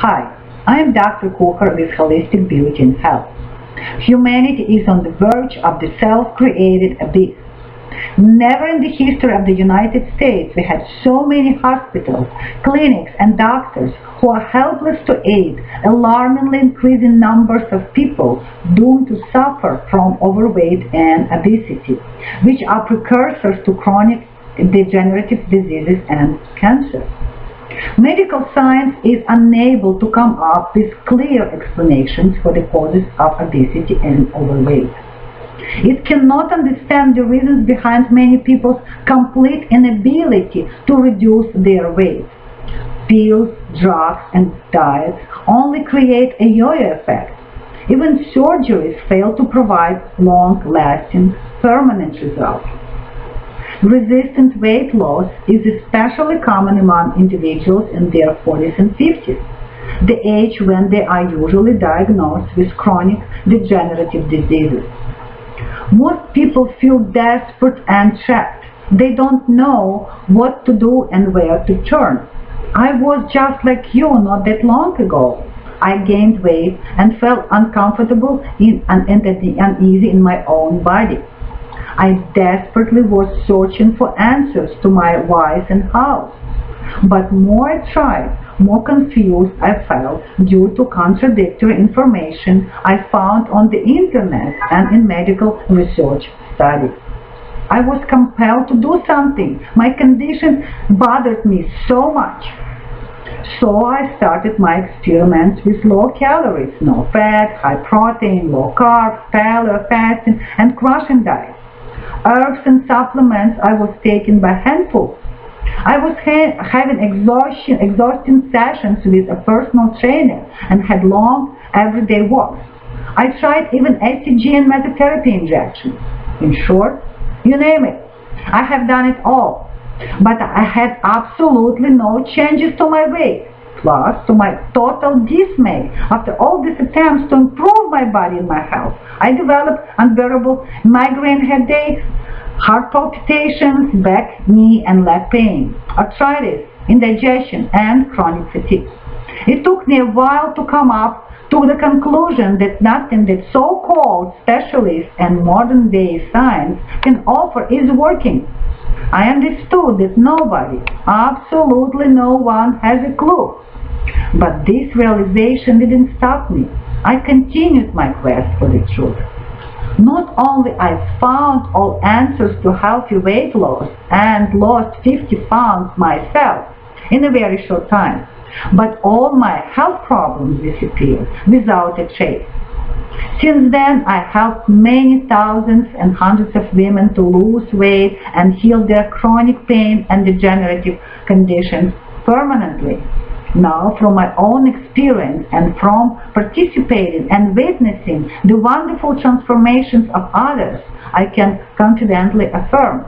Hi, I am Dr. Kucher with Holistic Beauty and Health. Humanity is on the verge of the self-created abyss. Never in the history of the United States we had so many hospitals, clinics, and doctors who are helpless to aid alarmingly increasing numbers of people doomed to suffer from overweight and obesity, which are precursors to chronic degenerative diseases and cancer. Medical science is unable to come up with clear explanations for the causes of obesity and overweight. It cannot understand the reasons behind many people's complete inability to reduce their weight. Pills, drugs, and diets only create a yo-yo effect. Even surgeries fail to provide long-lasting, permanent results. Resistant weight loss is especially common among individuals in their 40s and 50s, the age when they are usually diagnosed with chronic degenerative diseases. Most people feel desperate and trapped. They don't know what to do and where to turn. I was just like you not that long ago. I gained weight and felt uncomfortable and uneasy in my own body. I desperately was searching for answers to my whys and hows. But more I tried, more confused I felt due to contradictory information I found on the internet and in medical research studies. I was compelled to do something. My condition bothered me so much. So I started my experiments with low calories, no fat, high protein, low carb, paleo fasting, and crushing diets. Herbs and supplements I was taking by handfuls. I was having exhausting sessions with a personal trainer and had long everyday walks. I tried even HCG and mesotherapy injections. In short, you name it. I have done it all. But I had absolutely no changes to my weight. Plus, to my total dismay, after all these attempts to improve my body and my health, I developed unbearable migraine headaches, heart palpitations, back, knee, and leg pain, arthritis, indigestion, and chronic fatigue. It took me a while to come up to the conclusion that nothing that so-called specialists and modern-day science can offer is working. I understood that nobody, absolutely no one, has a clue. But this realization didn't stop me. I continued my quest for the truth. Not only I found all answers to healthy weight loss and lost 50 pounds myself in a very short time, but all my health problems disappeared without a trace. Since then, I helped many thousands and hundreds of women to lose weight and heal their chronic pain and degenerative conditions permanently. Now, from my own experience and from participating and witnessing the wonderful transformations of others, I can confidently affirm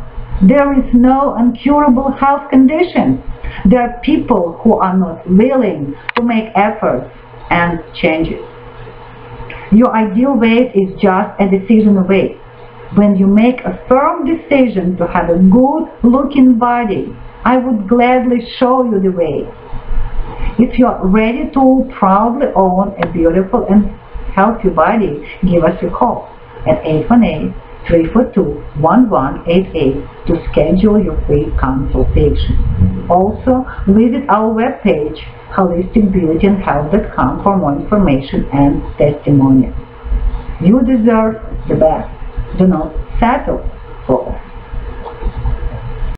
there is no incurable health condition. There are people who are not willing to make efforts and changes. Your ideal weight is just a decision away. When you make a firm decision to have a good-looking body, I would gladly show you the way. If you are ready to proudly own a beautiful and healthy body, give us a call at 818-342-1188 to schedule your free consultation. Also, visit our webpage, holisticbeautyandhealth.com, for more information and testimonials. You deserve the best. Do not settle for less.